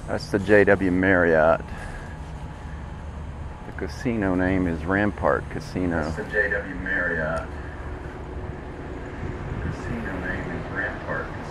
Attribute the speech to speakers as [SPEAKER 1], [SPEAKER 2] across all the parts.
[SPEAKER 1] That's the JW Marriott. The casino name is Rampart Casino. That's the JW Marriott. The casino name is Rampart Casino.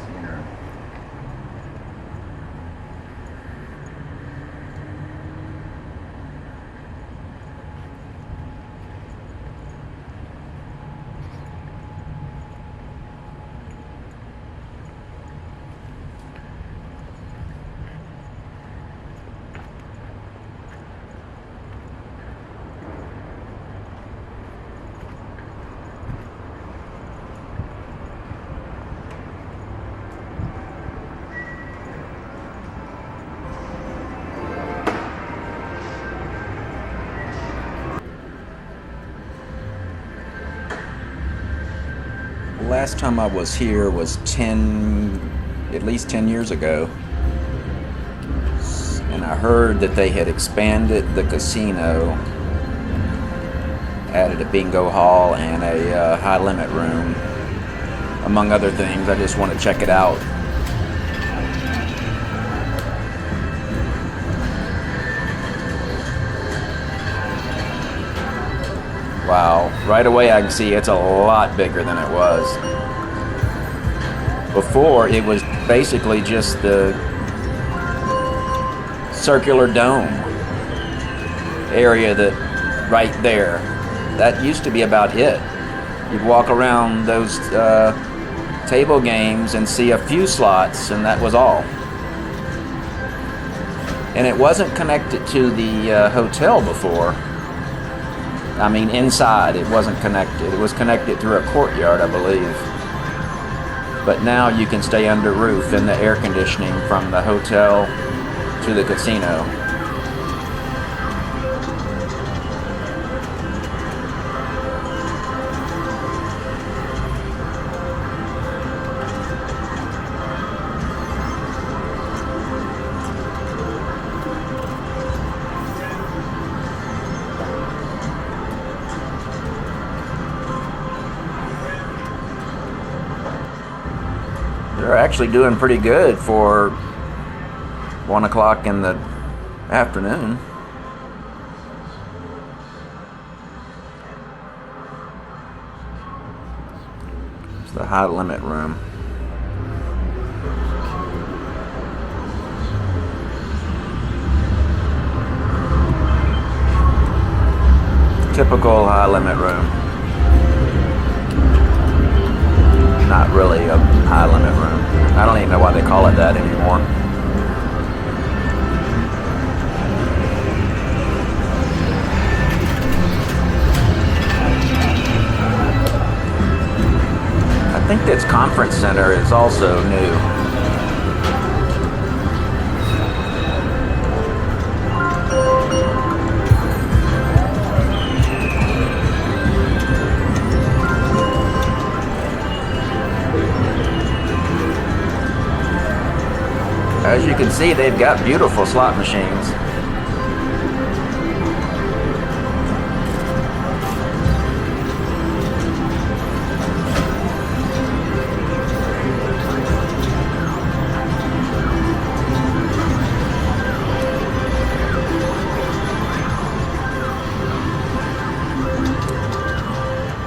[SPEAKER 2] Last time I was here was at least 10 years ago, and I heard that they had expanded the casino, added a bingo hall and a high limit room, among other things. I just want to check it out. Wow, right away I can see it's a lot bigger than it was. Before, it was basically just the circular dome area that right there. That used to be about it. You'd walk around those table games and see a few slots, and that was all. And it wasn't connected to the hotel before. I mean, inside, it wasn't connected. It was connected through a courtyard, I believe. But now you can stay under roof in the air conditioning from the hotel to the casino. They're actually doing pretty good for 1 o'clock in the afternoon. It's the high limit room. Typical high limit room. Not really a high limit room. I don't even know why they call it that anymore. I think this conference center is also new. As you can see, they've got beautiful slot machines.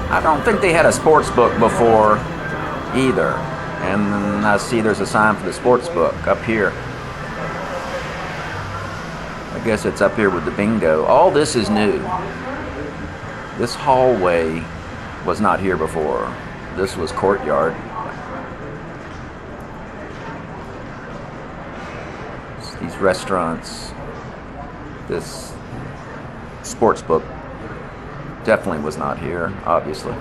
[SPEAKER 2] I don't think they had a sports book before either. And I see there's a sign for the sports book up here. I guess it's up here with the bingo. All this is new. This hallway was not here before. This was courtyard. These restaurants, this sports book definitely was not here, obviously.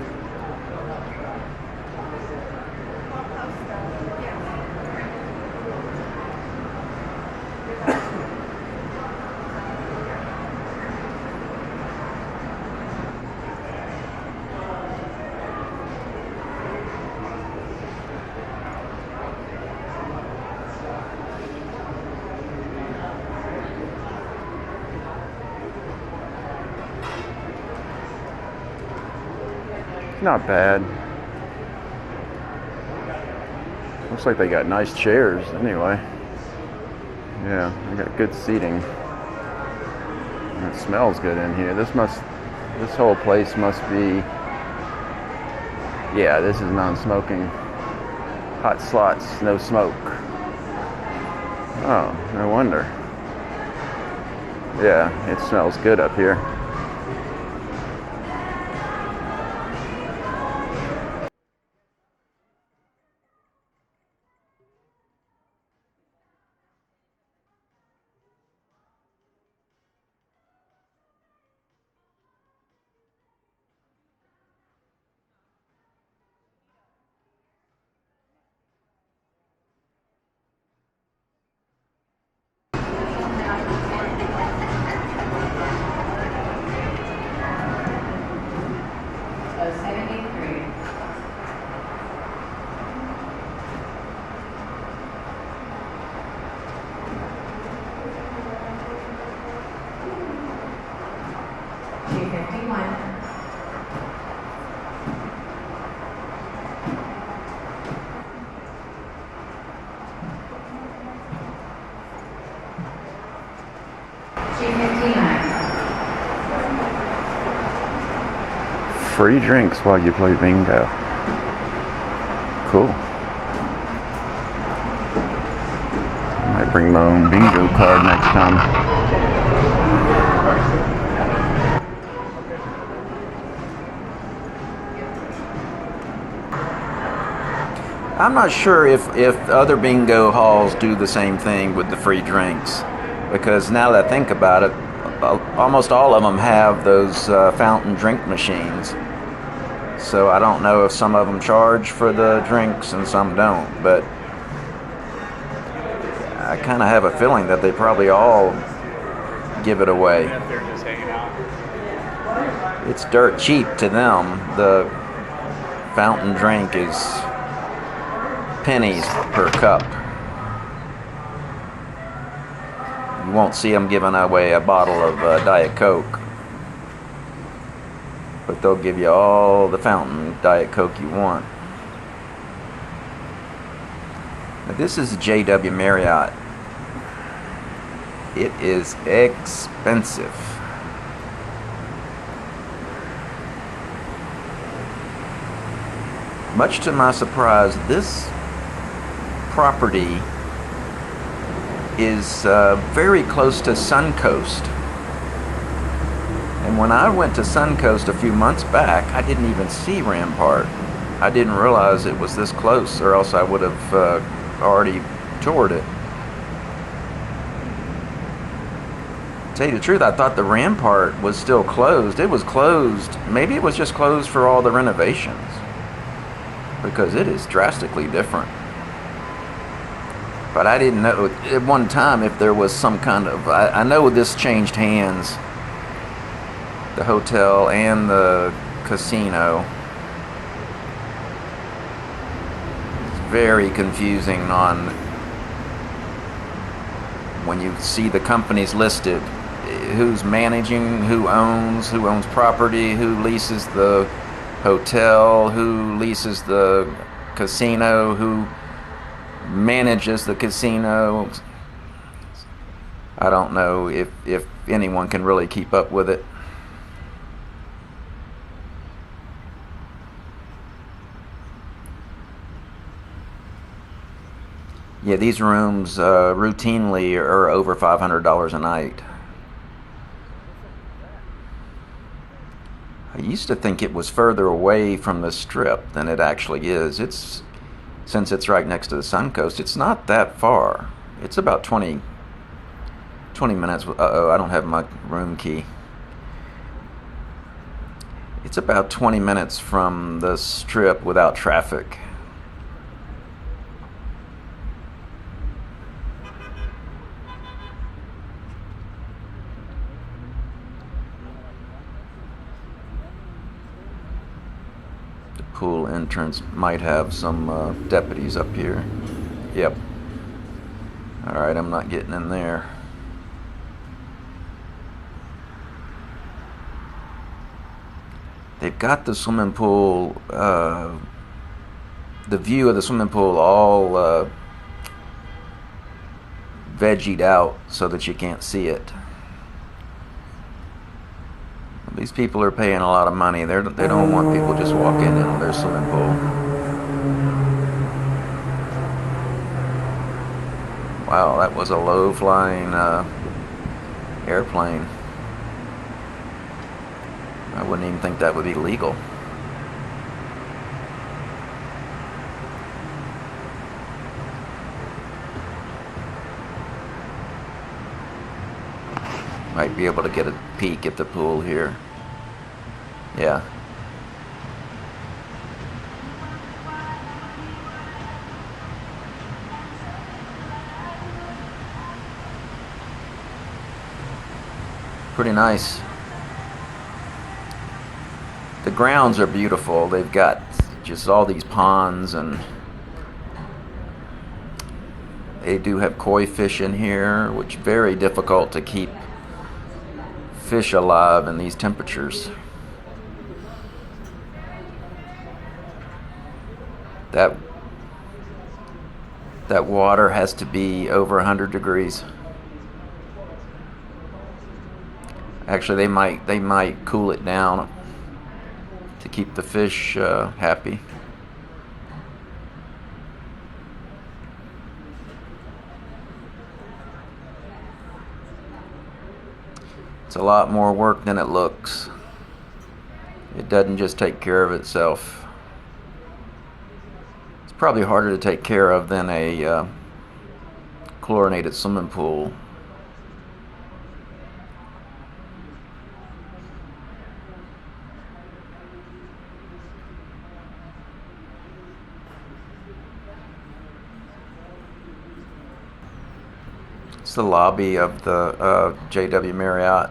[SPEAKER 1] Not bad. Looks like they got nice chairs anyway. Yeah, I got good seating. And it smells good in here. This whole place must be, yeah, this is non-smoking. Hot slots, no smoke. Oh, no wonder. Yeah, it smells good up here. Free drinks while you play bingo. Cool. I might bring my own bingo card next time.
[SPEAKER 2] I'm not sure if other bingo halls do the same thing with the free drinks, because now that I think about it, almost all of them have those fountain drink machines. So I don't know if some of them charge for the drinks and some don't, but I kind of have a feeling that they probably all give it away. It's dirt cheap to them. The fountain drink is pennies per cup. You won't see them giving away a bottle of Diet Coke, but they'll give you all the fountain Diet Coke you want. Now, this is JW Marriott. It is expensive. Much to my surprise, this property is very close to Suncoast. And when I went to Suncoast a few months back, I didn't even see Rampart. I didn't realize it was this close, or else I would have already toured it. To tell you the truth, I thought the Rampart was still closed. It was closed. Maybe it was just closed for all the renovations, because it is drastically different. But I didn't know at one time if there was some kind of, I know this changed hands, the hotel and the casino. It's very confusing on when you see the companies listed, who's managing, who owns property, who leases the hotel, who leases the casino, who manages the casino. I don't know if anyone can really keep up with it. Yeah, these rooms routinely are over $500 a night. I used to think it was further away from the Strip than it actually is. Since it's right next to the Suncoast, it's not that far. It's about 20 minutes. Uh-oh, I don't have my room key. It's about 20 minutes from the Strip without traffic. Pool entrance might have some deputies up here. Yep. Alright, I'm not getting in there. They've got the swimming pool, the view of the swimming pool all veggied out so that you can't see it. These people are paying a lot of money. They don't want people just walking in their swimming pool. Wow, that was a low-flying airplane. I wouldn't even think that would be legal. Might be able to get a peek at the pool here. Yeah. Pretty nice. The grounds are beautiful. They've got just all these ponds, and they do have koi fish in here, which is very difficult to keep fish alive in these temperatures. That water has to be over 100 degrees. Actually, they might cool it down to keep the fish happy. It's a lot more work than it looks. It doesn't just take care of itself. It's probably harder to take care of than a chlorinated swimming pool. It's the lobby of the JW Marriott.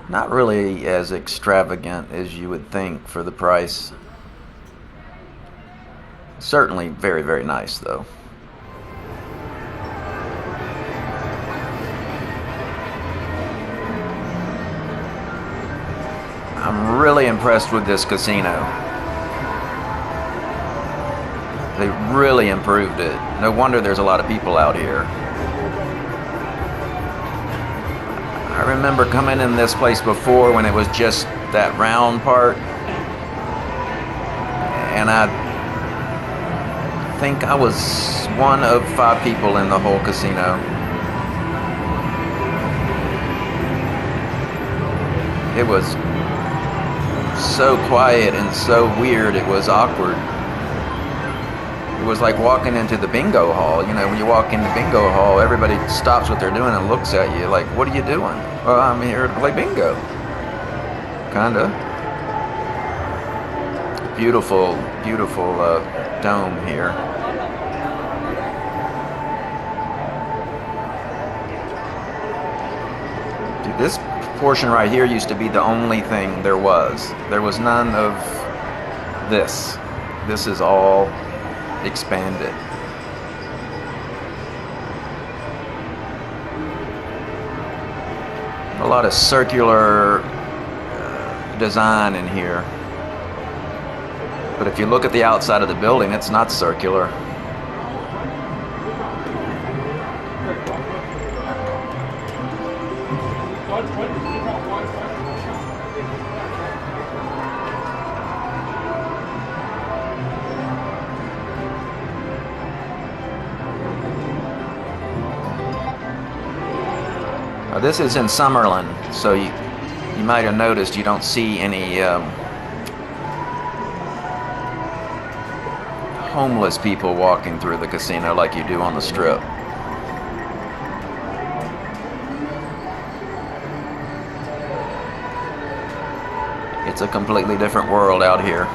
[SPEAKER 2] Not really as extravagant as you would think for the price. Certainly very, very nice though. I'm really impressed with this casino. They really improved it. No wonder there's a lot of people out here. I remember coming in this place before when it was just that round part, and I think I was one of 5 people in the whole casino. It was so quiet and so weird, it was awkward. It was like walking into the bingo hall. You know, when you walk into bingo hall, everybody stops what they're doing and looks at you like, what are you doing? Well, I'm here to play bingo. Kinda. Beautiful, beautiful dome here. Dude, this portion right here used to be the only thing there was. There was none of this. This is all expanded. A lot of circular design in here. But if you look at the outside of the building, it's not circular. This is in Summerlin, so you might have noticed you don't see any homeless people walking through the casino like you do on the Strip. It's a completely different world out here.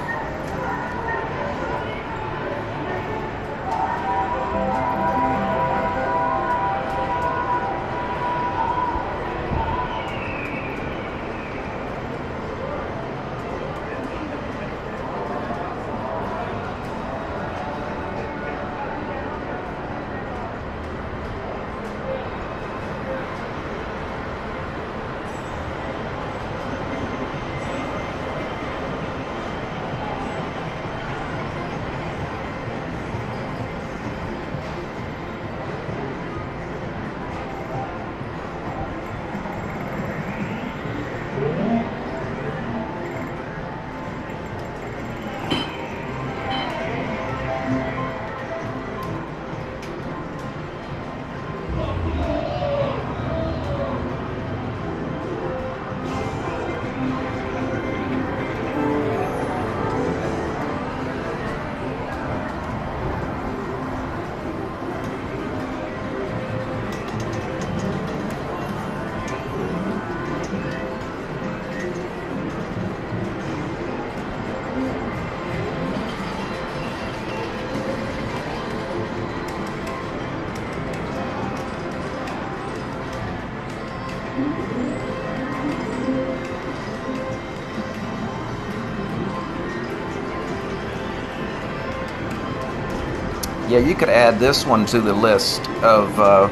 [SPEAKER 2] Yeah, you could add this one to the list of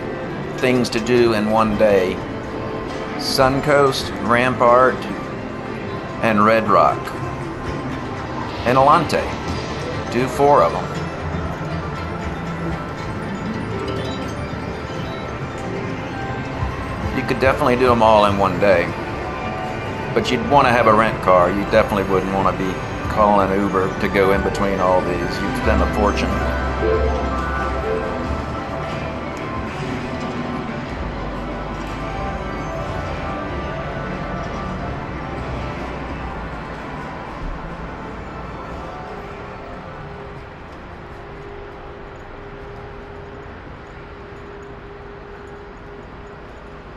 [SPEAKER 2] things to do in one day. Suncoast, Rampart, and Red Rock. And Alante. Do 4 of them. You could definitely do them all in one day. But you'd want to have a rent car. You definitely wouldn't want to be calling Uber to go in between all these. You'd spend a fortune.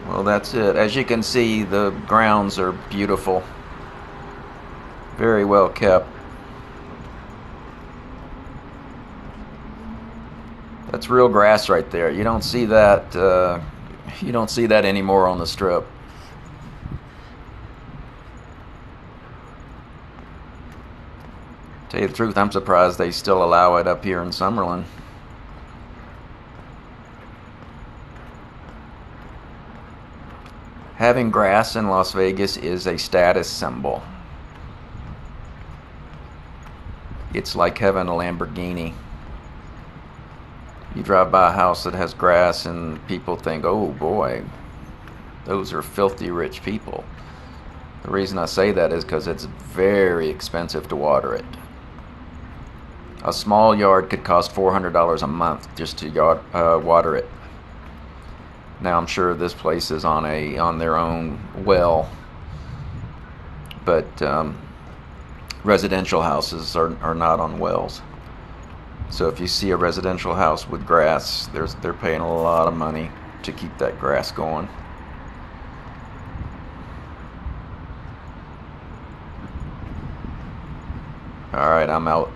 [SPEAKER 2] Well, that's it. As you can see, the grounds are beautiful. Very well kept. That's real grass right there. You don't see that. You don't see that anymore on the Strip. Tell you the truth, I'm surprised they still allow it up here in Summerlin. Having grass in Las Vegas is a status symbol. It's like having a Lamborghini. You drive by a house that has grass and people think, oh boy, those are filthy rich people. The reason I say that is because it's very expensive to water it. A small yard could cost $400 a month just to water it. Now I'm sure this place is on their own well, but residential houses are not on wells. So if you see a residential house with grass, they're paying a lot of money to keep that grass going. All right, I'm out.